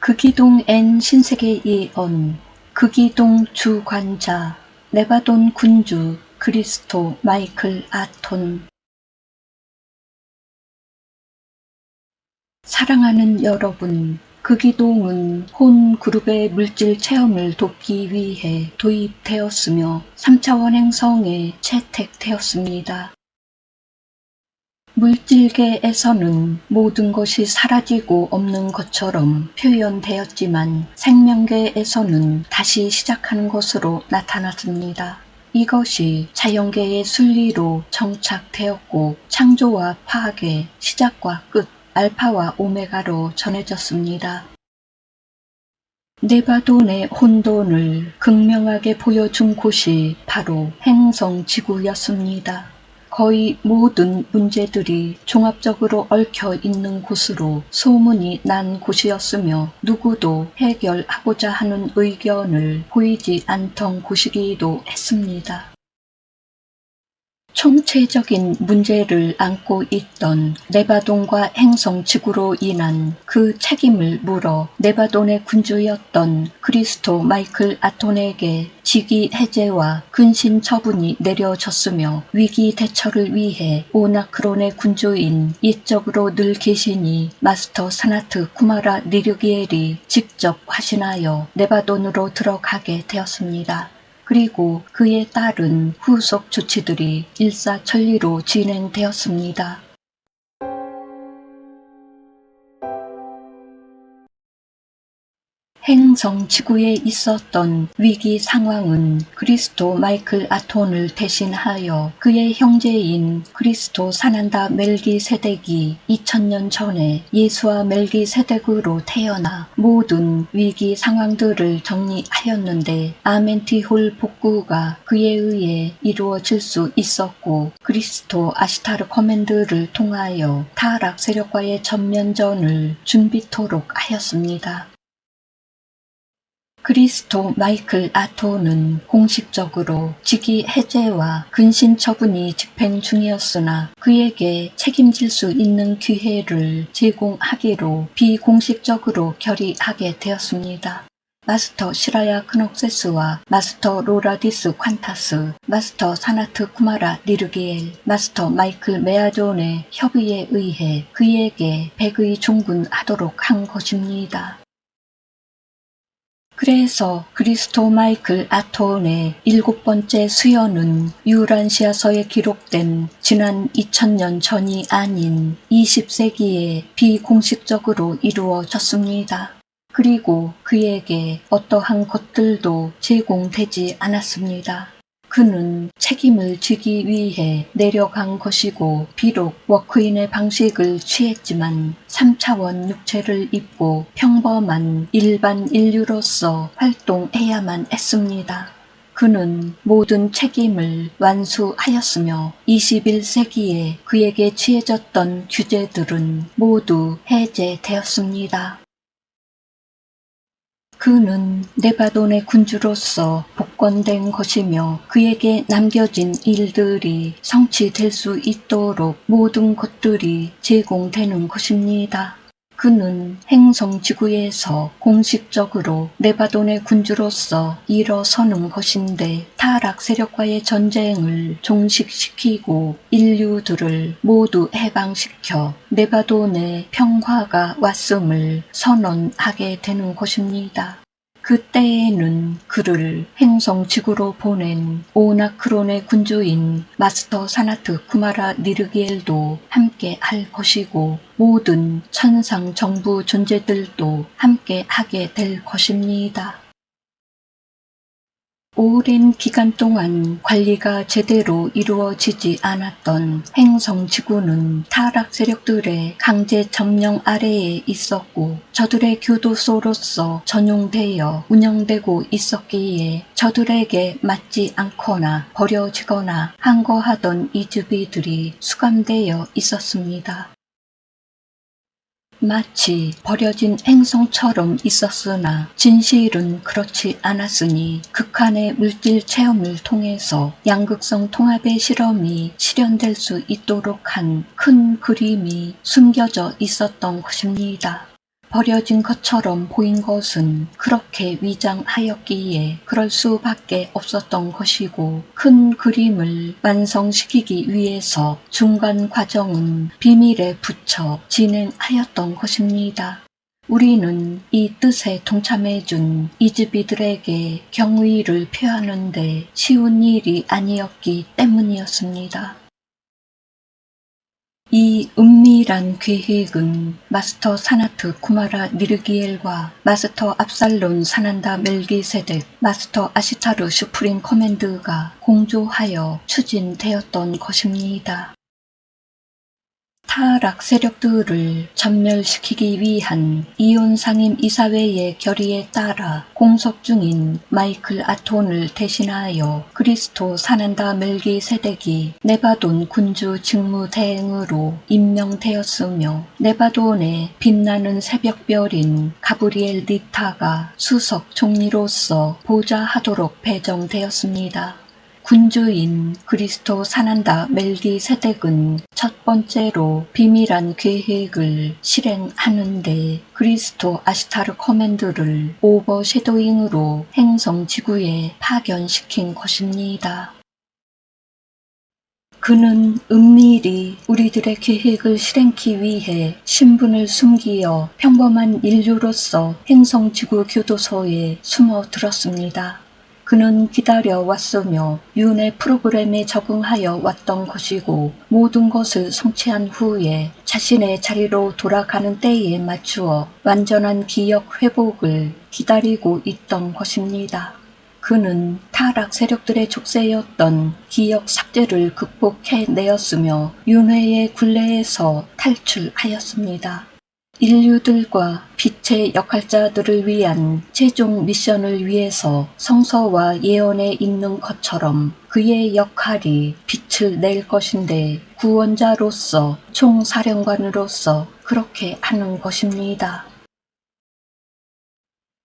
극이동 N 신세계 예언, 극이동 주관자, 네바돈 군주 크리스토 마이클 아톤. 사랑하는 여러분, 극이동은 혼 그룹의 물질 체험을 돕기 위해 도입되었으며 3차원 행성에 채택되었습니다. 물질계에서는 모든 것이 사라지고 없는 것처럼 표현되었지만 생명계에서는 다시 시작하는 것으로 나타났습니다. 이것이 자연계의 순리로 정착되었고 창조와 파괴, 시작과 끝, 알파와 오메가로 전해졌습니다. 네바돈의 혼돈을 극명하게 보여준 곳이 바로 행성 지구였습니다. 거의 모든 문제들이 종합적으로 얽혀 있는 곳으로 소문이 난 곳이었으며 누구도 해결하고자 하는 의견을 보이지 않던 곳이기도 했습니다. 총체적인 문제를 안고 있던 네바돈과 행성 지구로 인한 그 책임을 물어 네바돈의 군주였던 크리스토 마이클 아톤에게 직위 해제와 근신 처분이 내려졌으며 위기 대처를 위해 오나크론의 군주인 옛적으로 늘 계시니 마스터 사나트 쿠마라 니르기엘이 직접 화신하여 네바돈으로 들어가게 되었습니다. 그리고 그에 따른 후속 조치들이 일사천리로 진행되었습니다. 행성 지구에 있었던 위기 상황은 크리스토 마이클 아톤을 대신하여 그의 형제인 크리스토 사난다 멜기세덱이 2000년 전에 예수와 멜기세덱으로 태어나 모든 위기 상황들을 정리하였는데 아멘티홀 복구가 그에 의해 이루어질 수 있었고 크리스토 아시타르 커맨드를 통하여 타락 세력과의 전면전을 준비토록 하였습니다. 크리스토 마이클 아톤은 공식적으로 직위 해제와 근신 처분이 집행 중이었으나 그에게 책임질 수 있는 기회를 제공하기로 비공식적으로 결의하게 되었습니다. 마스터 시라야 크녹세스와 마스터 로라디스 콴타스, 마스터 사나트 쿠마라 니르기엘, 마스터 마이클 메아존의 협의에 의해 그에게 백의 종군하도록 한 것입니다. 그래서 크리스토 마이클 아톤의 7번째 수연은 유란시아서에 기록된 지난 2000년 전이 아닌 20세기에 비공식적으로 이루어졌습니다. 그리고 그에게 어떠한 것들도 제공되지 않았습니다. 그는 책임을 지기 위해 내려간 것이고 비록 워크인의 방식을 취했지만 3차원 육체를 입고 평범한 일반 인류로서 활동해야만 했습니다. 그는 모든 책임을 완수하였으며 21세기에 그에게 취해졌던 규제들은 모두 해제되었습니다. 그는 네바돈의 군주로서 복권된 것이며 그에게 남겨진 일들이 성취될 수 있도록 모든 것들이 제공되는 것입니다. 그는 행성 지구에서 공식적으로 네바돈의 군주로서 일어서는 것인데 타락 세력과의 전쟁을 종식시키고 인류들을 모두 해방시켜 네바돈의 평화가 왔음을 선언하게 되는 것입니다. 그때에는 그를 행성 지구로 보낸 오나크론의 군주인 마스터 사나트 쿠마라 니르기엘도 함께 할 것이고 모든 천상 정부 존재들도 함께 하게 될 것입니다. 오랜 기간 동안 관리가 제대로 이루어지지 않았던 행성 지구는 타락 세력들의 강제 점령 아래에 있었고 저들의 교도소로서 전용되어 운영되고 있었기에 저들에게 맞지 않거나 버려지거나 항거하던 이주비들이 수감되어 있었습니다. 마치 버려진 행성처럼 있었으나 진실은 그렇지 않았으니 극한의 물질 체험을 통해서 양극성 통합의 실험이 실현될 수 있도록 한 큰 그림이 숨겨져 있었던 것입니다. 버려진 것처럼 보인 것은 그렇게 위장하였기에 그럴 수밖에 없었던 것이고, 큰 그림을 완성시키기 위해서 중간 과정은 비밀에 붙여 진행하였던 것입니다. 우리는 이 뜻에 동참해준 이즈비들에게 경의를 표하는데 쉬운 일이 아니었기 때문이었습니다. 이 은밀한 계획은 마스터 사나트 쿠마라 니르기엘과 마스터 압살론 사난다 멜기세덱, 마스터 아시타르 슈프림 커맨드가 공조하여 추진되었던 것입니다. 타락 세력들을 전멸시키기 위한 이온 상임 이사회의 결의에 따라 공석 중인 마이클 아톤을 대신하여 그리스토 사난다 멜기세덱이 네바돈 군주 직무대행으로 임명되었으며, 네바돈의 빛나는 새벽별인 가브리엘 니타가 수석 총리로서 보좌하도록 배정되었습니다. 군주인 그리스토 사난다 멜기세덱은 첫 번째로 비밀한 계획을 실행하는데 그리스토 아시타르 커맨드를 오버섀도잉으로 행성 지구에 파견시킨 것입니다. 그는 은밀히 우리들의 계획을 실행하기 위해 신분을 숨기어 평범한 인류로서 행성 지구 교도소에 숨어들었습니다. 그는 기다려왔으며 윤회 프로그램에 적응하여 왔던 것이고, 모든 것을 성취한 후에 자신의 자리로 돌아가는 때에 맞추어 완전한 기억 회복을 기다리고 있던 것입니다. 그는 타락 세력들의 족쇄였던 기억 삭제를 극복해내었으며 윤회의 굴레에서 탈출하였습니다. 인류들과 빛의 역할자들을 위한 최종 미션을 위해서 성서와 예언에 있는 것처럼 그의 역할이 빛을 낼 것인데, 구원자로서 총사령관으로서 그렇게 하는 것입니다.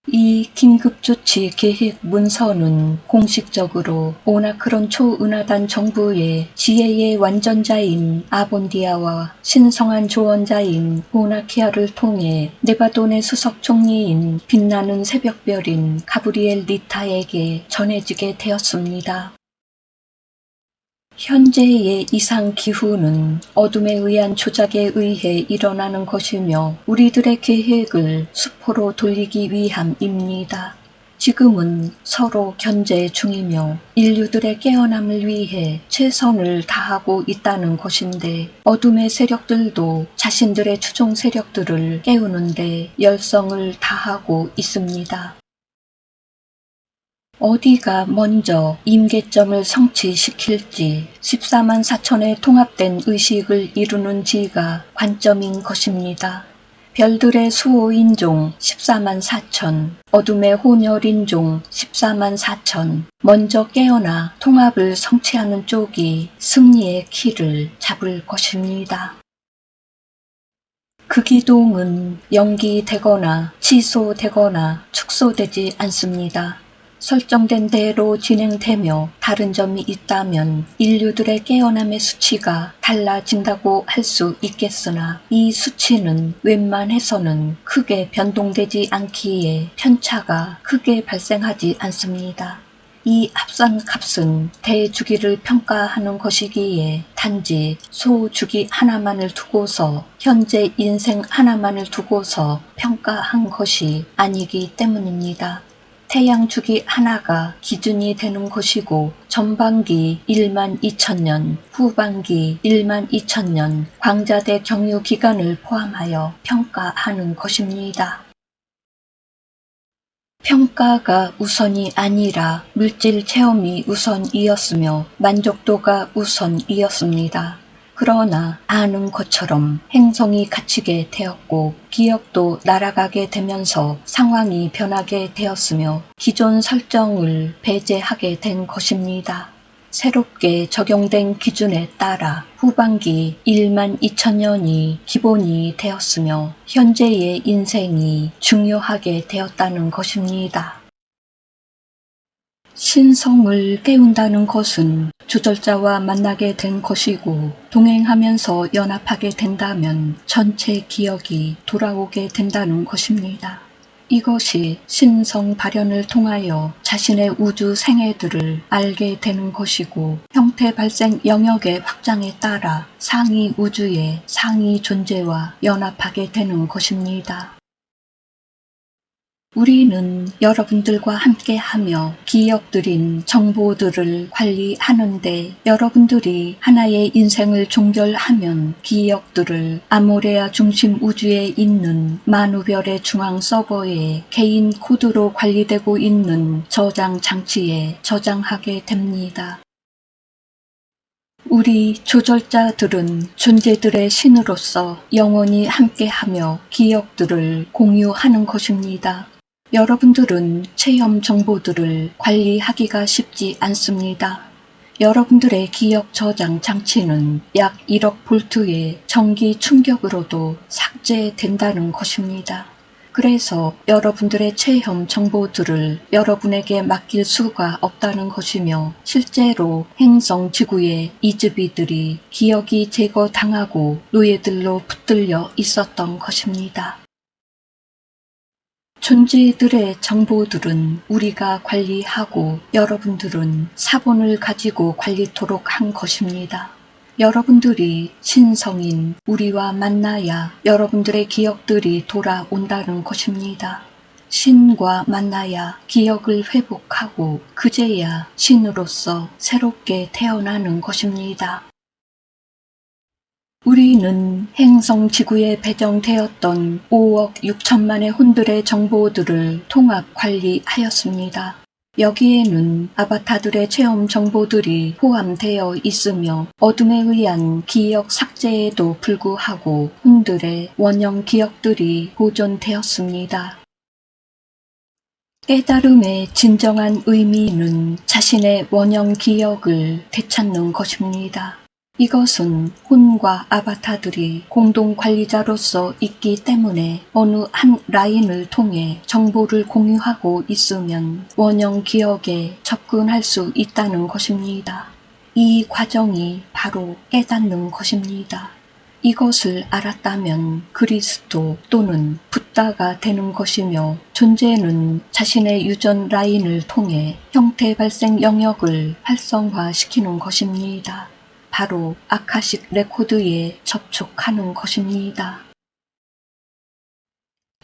이 긴급조치 계획 문서는 공식적으로 오나크론 초은하단 정부의 지혜의 완전자인 아본디아와 신성한 조언자인 보나키아를 통해 네바돈의 수석 총리인 빛나는 새벽별인 가브리엘 니타에게 전해지게 되었습니다. 현재의 이상 기후는 어둠에 의한 조작에 의해 일어나는 것이며 우리들의 계획을 수포로 돌리기 위함입니다. 지금은 서로 견제 중이며 인류들의 깨어남을 위해 최선을 다하고 있다는 것인데, 어둠의 세력들도 자신들의 추종 세력들을 깨우는데 열성을 다하고 있습니다. 어디가 먼저 임계점을 성취시킬지, 14만 4천의 통합된 의식을 이루는지가 관점인 것입니다. 별들의 수호인종 14만 4천, 어둠의 혼혈인종 14만 4천, 먼저 깨어나 통합을 성취하는 쪽이 승리의 키를 잡을 것입니다. 그 기동은 연기되거나 취소되거나 축소되지 않습니다. 설정된 대로 진행되며 다른 점이 있다면 인류들의 깨어남의 수치가 달라진다고 할 수 있겠으나, 이 수치는 웬만해서는 크게 변동되지 않기에 편차가 크게 발생하지 않습니다. 이 합산값은 대주기를 평가하는 것이기에 단지 소주기 하나만을 두고서, 현재 인생 하나만을 두고서 평가한 것이 아니기 때문입니다. 태양 주기 하나가 기준이 되는 것이고, 전반기 1만 2천년, 후반기 1만 2천년 광자대 경유 기간을 포함하여 평가하는 것입니다. 평가가 우선이 아니라 물질 체험이 우선이었으며 만족도가 우선이었습니다. 그러나 아는 것처럼 행성이 갇히게 되었고 기억도 날아가게 되면서 상황이 변하게 되었으며 기존 설정을 배제하게 된 것입니다. 새롭게 적용된 기준에 따라 후반기 1만 2천년이 기본이 되었으며 현재의 인생이 중요하게 되었다는 것입니다. 신성을 깨운다는 것은 조절자와 만나게 된 것이고, 동행하면서 연합하게 된다면 전체 기억이 돌아오게 된다는 것입니다. 이것이 신성 발현을 통하여 자신의 우주 생애들을 알게 되는 것이고, 형태 발생 영역의 확장에 따라 상위 우주의 상위 존재와 연합하게 되는 것입니다. 우리는 여러분들과 함께하며 기억들인 정보들을 관리하는데, 여러분들이 하나의 인생을 종결하면 기억들을 아모레아 중심 우주에 있는 만우별의 중앙 서버에 개인 코드로 관리되고 있는 저장 장치에 저장하게 됩니다. 우리 조절자들은 존재들의 신으로서 영원히 함께하며 기억들을 공유하는 것입니다. 여러분들은 체험 정보들을 관리하기가 쉽지 않습니다. 여러분들의 기억 저장 장치는 약 1억 볼트의 전기 충격으로도 삭제된다는 것입니다. 그래서 여러분들의 체험 정보들을 여러분에게 맡길 수가 없다는 것이며, 실제로 행성 지구의 이즈비들이 기억이 제거당하고 노예들로 붙들려 있었던 것입니다. 존재들의 정보들은 우리가 관리하고 여러분들은 사본을 가지고 관리토록 한 것입니다. 여러분들이 신성인 우리와 만나야 여러분들의 기억들이 돌아온다는 것입니다. 신과 만나야 기억을 회복하고 그제야 신으로서 새롭게 태어나는 것입니다. 우리는 행성 지구에 배정되었던 5억 6천만의 혼들의 정보들을 통합 관리하였습니다. 여기에는 아바타들의 체험 정보들이 포함되어 있으며, 어둠에 의한 기억 삭제에도 불구하고 혼들의 원형 기억들이 보존되었습니다. 깨달음의 진정한 의미는 자신의 원형 기억을 되찾는 것입니다. 이것은 혼과 아바타들이 공동 관리자로서 있기 때문에 어느 한 라인을 통해 정보를 공유하고 있으면 원형 기억에 접근할 수 있다는 것입니다. 이 과정이 바로 깨닫는 것입니다. 이것을 알았다면 그리스도 또는 붓다가 되는 것이며, 존재는 자신의 유전 라인을 통해 형태 발생 영역을 활성화시키는 것입니다. 바로 아카식 레코드에 접촉하는 것입니다.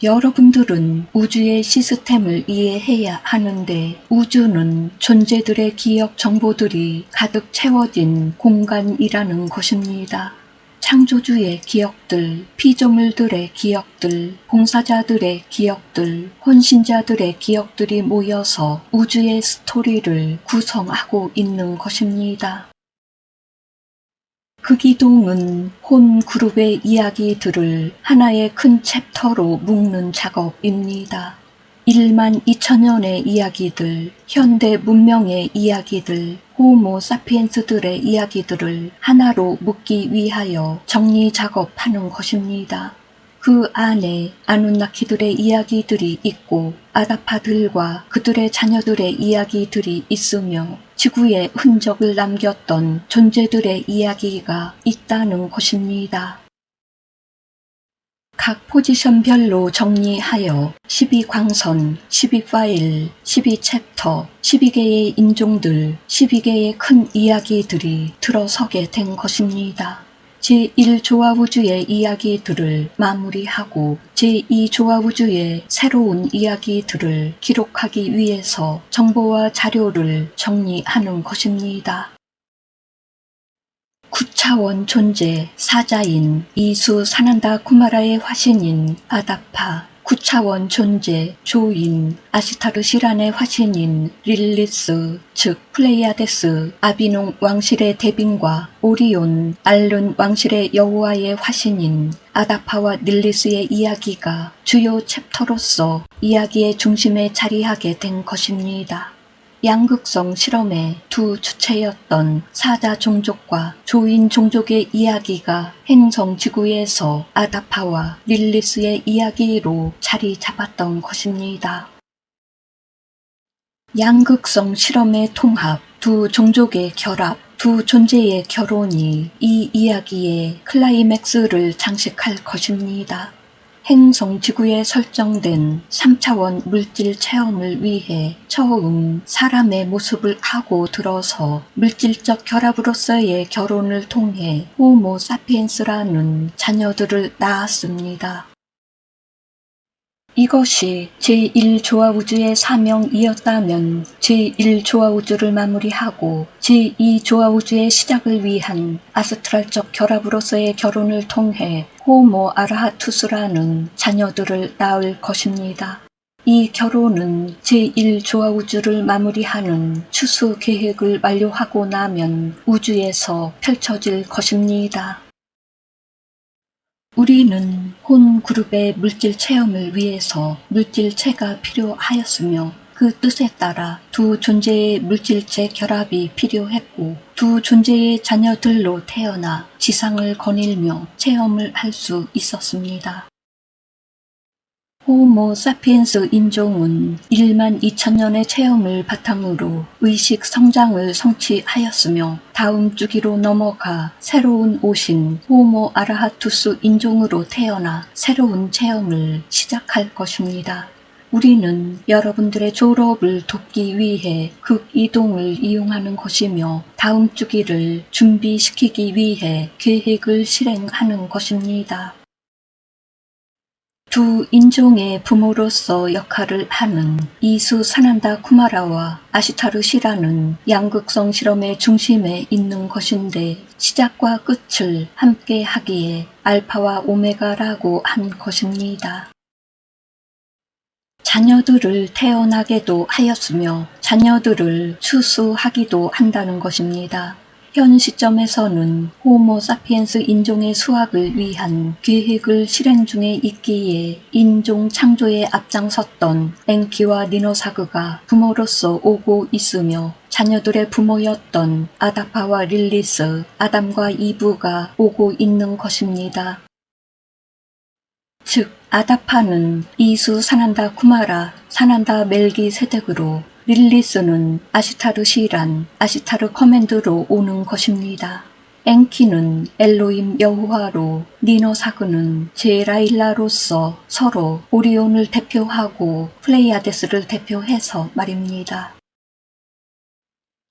여러분들은 우주의 시스템을 이해해야 하는데, 우주는 존재들의 기억 정보들이 가득 채워진 공간이라는 것입니다. 창조주의 기억들, 피조물들의 기억들, 봉사자들의 기억들, 헌신자들의 기억들이 모여서 우주의 스토리를 구성하고 있는 것입니다. 그 기둥은 혼 그룹의 이야기들을 하나의 큰 챕터로 묶는 작업입니다. 1만 2천년의 이야기들, 현대 문명의 이야기들, 호모 사피엔스들의 이야기들을 하나로 묶기 위하여 정리 작업하는 것입니다. 그 안에 아누나키들의 이야기들이 있고, 아다파들과 그들의 자녀들의 이야기들이 있으며, 지구에 흔적을 남겼던 존재들의 이야기가 있다는 것입니다. 각 포지션별로 정리하여 12광선, 12파일, 12챕터, 12개의 인종들, 12개의 큰 이야기들이 들어서게 된 것입니다. 제1조화우주의 이야기들을 마무리하고 제2조화우주의 새로운 이야기들을 기록하기 위해서 정보와 자료를 정리하는 것입니다. 9차원 존재 사자인 이수 사난다 쿠마라의 화신인 아다파, 9차원 존재 조인 아시타르 시란의 화신인 릴리스, 즉 플레이아데스, 아비농 왕실의 대빈과 오리온, 알룬 왕실의 여호와의 화신인 아다파와 릴리스의 이야기가 주요 챕터로서 이야기의 중심에 자리하게 된 것입니다. 양극성 실험의 두 주체였던 사자 종족과 조인 종족의 이야기가 행성 지구에서 아다파와 릴리스의 이야기로 자리 잡았던 것입니다. 양극성 실험의 통합, 두 종족의 결합, 두 존재의 결혼이 이 이야기의 클라이맥스를 장식할 것입니다. 행성 지구에 설정된 3차원 물질 체험을 위해 처음 사람의 모습을 하고 들어서 물질적 결합으로서의 결혼을 통해 호모 사피엔스라는 자녀들을 낳았습니다. 이것이 제1조화우주의 사명이었다면 제1조화우주를 마무리하고 제2조화우주의 시작을 위한 아스트랄적 결합으로서의 결혼을 통해 호모 아라하투스라는 자녀들을 낳을 것입니다. 이 결혼은 제1조화우주를 마무리하는 추수 계획을 완료하고 나면 우주에서 펼쳐질 것입니다. 우리는 본 그룹의 물질 체험을 위해서 물질체가 필요하였으며 그 뜻에 따라 두 존재의 물질체 결합이 필요했고 두 존재의 자녀들로 태어나 지상을 거닐며 체험을 할 수 있었습니다. 호모 사피엔스 인종은 1만 2천년의 체험을 바탕으로 의식 성장을 성취하였으며 다음 주기로 넘어가 새로운 오신 호모 아라하투스 인종으로 태어나 새로운 체험을 시작할 것입니다. 우리는 여러분들의 졸업을 돕기 위해 극이동을 이용하는 것이며 다음 주기를 준비시키기 위해 계획을 실행하는 것입니다. 두 인종의 부모로서 역할을 하는 이수 사난다 쿠마라와 아시타르 시라는 양극성 실험의 중심에 있는 것인데 시작과 끝을 함께 하기에 알파와 오메가라고 한 것입니다. 자녀들을 태어나게도 하였으며 자녀들을 추수하기도 한다는 것입니다. 현 시점에서는 호모 사피엔스 인종의 수학을 위한 계획을 실행 중에 있기에 인종 창조에 앞장섰던 엔키와 니노사그가 부모로서 오고 있으며 자녀들의 부모였던 아다파와 릴리스, 아담과 이브가 오고 있는 것입니다. 즉 아다파는 이수 사난다 쿠마라, 사난다 멜기세덱으로 릴리스는 아시타르 시란, 아시타르 커맨드로 오는 것입니다. 엔키는 엘로임 여호와로 니노사그는 제라일라로서 서로 오리온을 대표하고 플레이아데스를 대표해서 말입니다.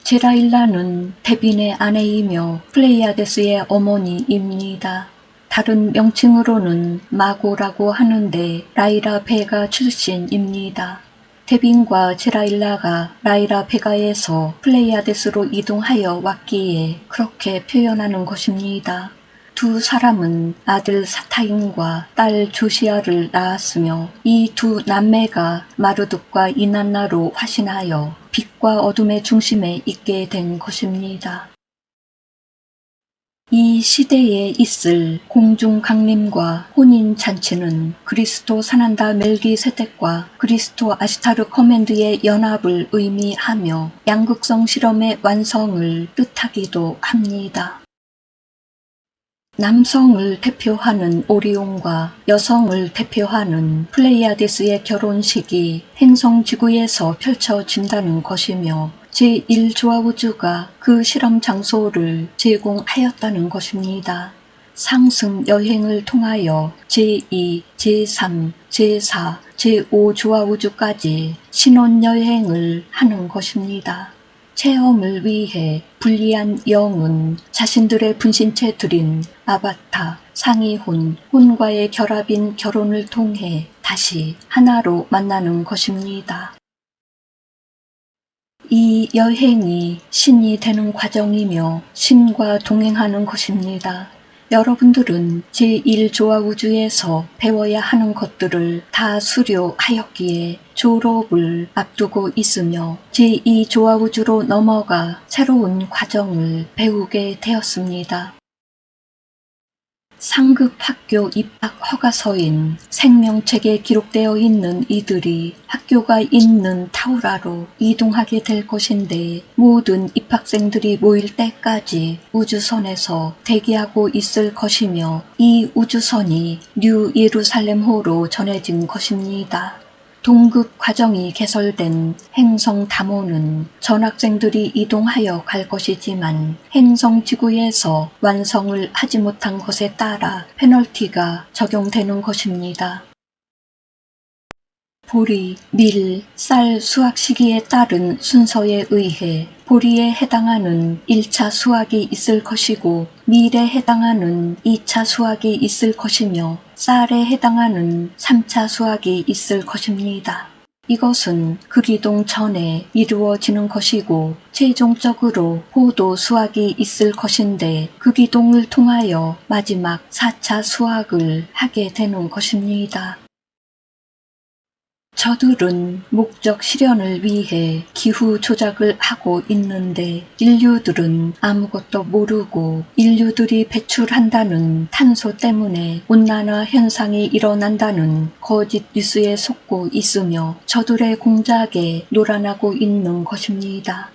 제라일라는 데빈의 아내이며 플레이아데스의 어머니입니다. 다른 명칭으로는 마고라고 하는데 라이라 베가 출신입니다. 데빈과 제라일라가 라이라 베가에서 플레이아데스로 이동하여 왔기에 그렇게 표현하는 것입니다. 두 사람은 아들 사타인과 딸 조시아를 낳았으며 이 두 남매가 마르둑과 이난나로 화신하여 빛과 어둠의 중심에 있게 된 것입니다. 이 시대에 있을 공중 강림과 혼인 잔치는 그리스도 사난다 멜기세덱과 그리스도 아시타르 커맨드의 연합을 의미하며 양극성 실험의 완성을 뜻하기도 합니다. 남성을 대표하는 오리온과 여성을 대표하는 플레이아데스의 결혼식이 행성 지구에서 펼쳐진다는 것이며 제1조화우주가 그 실험 장소를 제공하였다는 것입니다. 상승 여행을 통하여 제2, 제3, 제4, 제5조화우주까지 신혼여행을 하는 것입니다. 체험을 위해 불리한 영은 자신들의 분신체들인 아바타, 상이혼, 혼과의 결합인 결혼을 통해 다시 하나로 만나는 것입니다. 이 여행이 신이 되는 과정이며 신과 동행하는 것입니다. 여러분들은 제1조화우주에서 배워야 하는 것들을 다 수료하였기에 졸업을 앞두고 있으며 제2조화우주로 넘어가 새로운 과정을 배우게 되었습니다. 상급 학교 입학 허가서인 생명책에 기록되어 있는 이들이 학교가 있는 타우라로 이동하게 될 것인데 모든 입학생들이 모일 때까지 우주선에서 대기하고 있을 것이며 이 우주선이 뉴 예루살렘호로 전해진 것입니다. 동급 과정이 개설된 행성 다모는 전학생들이 이동하여 갈 것이지만 행성 지구에서 완성을 하지 못한 것에 따라 페널티가 적용되는 것입니다. 보리, 밀, 쌀 수확 시기에 따른 순서에 의해 보리에 해당하는 1차 수확이 있을 것이고 밀에 해당하는 2차 수확이 있을 것이며 쌀에 해당하는 3차 수확이 있을 것입니다. 이것은 극이동 전에 이루어지는 것이고 최종적으로 포도 수확이 있을 것인데 극이동을 통하여 마지막 4차 수확을 하게 되는 것입니다. 저들은 목적 실현을 위해 기후 조작을 하고 있는데 인류들은 아무것도 모르고 인류들이 배출한다는 탄소 때문에 온난화 현상이 일어난다는 거짓 뉴스에 속고 있으며 저들의 공작에 놀아나고 있는 것입니다.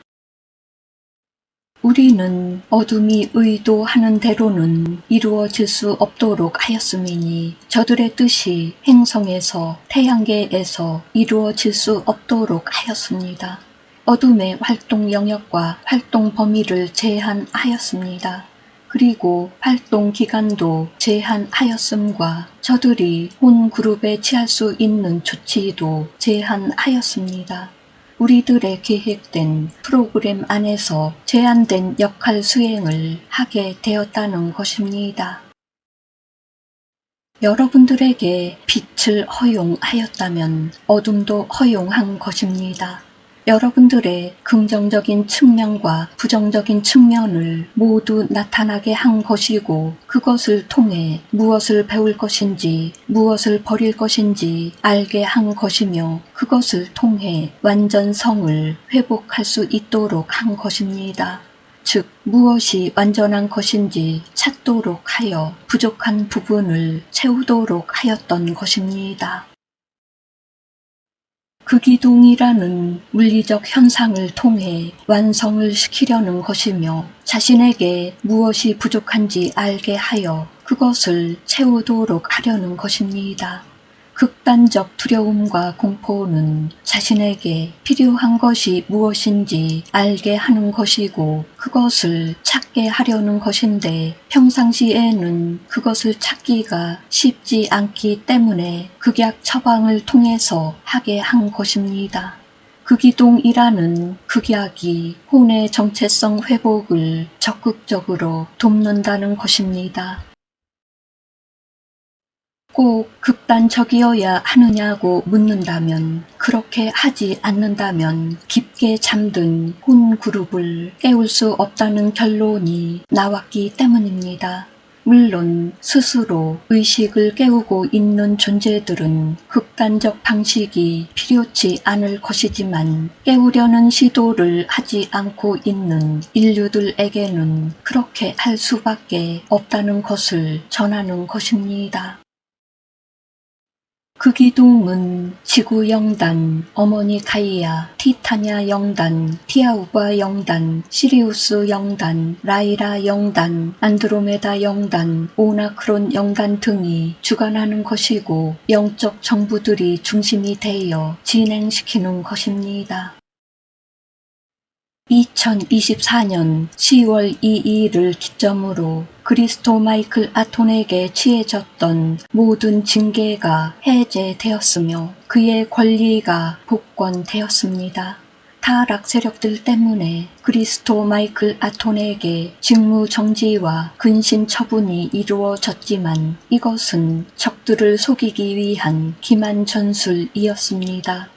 우리는 어둠이 의도하는 대로는 이루어질 수 없도록 하였음이니 저들의 뜻이 행성에서 태양계에서 이루어질 수 없도록 하였습니다. 어둠의 활동 영역과 활동 범위를 제한하였습니다. 그리고 활동 기간도 제한하였음과 저들이 본 그룹에 취할 수 있는 조치도 제한하였습니다. 우리들의 계획된 프로그램 안에서 제한된 역할 수행을 하게 되었다는 것입니다. 여러분들에게 빛을 허용하였다면 어둠도 허용한 것입니다. 여러분들의 긍정적인 측면과 부정적인 측면을 모두 나타나게 한 것이고 그것을 통해 무엇을 배울 것인지 무엇을 버릴 것인지 알게 한 것이며 그것을 통해 완전성을 회복할 수 있도록 한 것입니다. 즉 무엇이 완전한 것인지 찾도록 하여 부족한 부분을 채우도록 하였던 것입니다. 극이동이라는 물리적 현상을 통해 완성을 시키려는 것이며 자신에게 무엇이 부족한지 알게 하여 그것을 채우도록 하려는 것입니다. 극단적 두려움과 공포는 자신에게 필요한 것이 무엇인지 알게 하는 것이고 그것을 찾게 하려는 것인데 평상시에는 그것을 찾기가 쉽지 않기 때문에 극약 처방을 통해서 하게 한 것입니다. 극이동이라는 극약이 혼의 정체성 회복을 적극적으로 돕는다는 것입니다. 꼭 극단적이어야 하느냐고 묻는다면 그렇게 하지 않는다면 깊게 잠든 혼 그룹을 깨울 수 없다는 결론이 나왔기 때문입니다. 물론 스스로 의식을 깨우고 있는 존재들은 극단적 방식이 필요치 않을 것이지만 깨우려는 시도를 하지 않고 있는 인류들에게는 그렇게 할 수밖에 없다는 것을 전하는 것입니다. 극이동은 지구 영단, 어머니 가이아, 티타냐 영단, 티아우바 영단, 시리우스 영단, 라이라 영단, 안드로메다 영단, 오나크론 영단 등이 주관하는 것이고 영적 정부들이 중심이 되어 진행시키는 것입니다. 2024년 10월 2일을 기점으로 그리스토 마이클 아톤에게 취해졌던 모든 징계가 해제되었으며 그의 권리가 복권되었습니다. 타락 세력들 때문에 그리스토 마이클 아톤에게 직무 정지와 근신 처분이 이루어졌지만 이것은 적들을 속이기 위한 기만 전술이었습니다.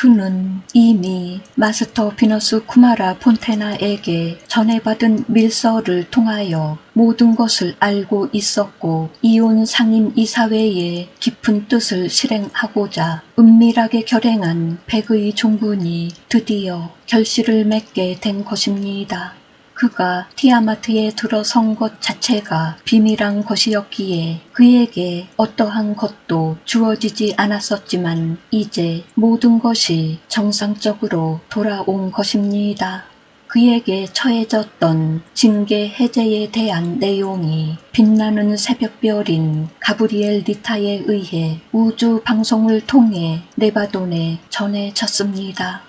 그는 이미 마스터 비너스 쿠마라 폰테나에게 전해받은 밀서를 통하여 모든 것을 알고 있었고 이온 상임 이사회의 깊은 뜻을 실행하고자 은밀하게 결행한 백의 종군이 드디어 결실을 맺게 된 것입니다. 그가 티아마트에 들어선 것 자체가 비밀한 것이었기에 그에게 어떠한 것도 주어지지 않았었지만 이제 모든 것이 정상적으로 돌아온 것입니다. 그에게 처해졌던 징계 해제에 대한 내용이 빛나는 새벽별인 가브리엘 리타에 의해 우주 방송을 통해 네바돈에 전해졌습니다.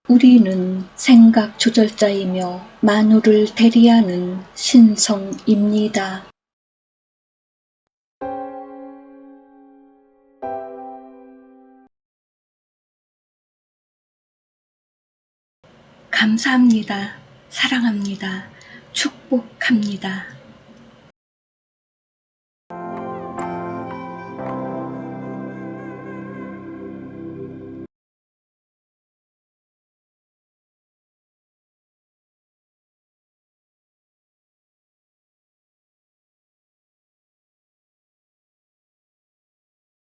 우리는 생각 조절자이며 만우를 대리하는 신성입니다. 감사합니다. 사랑합니다. 축복합니다.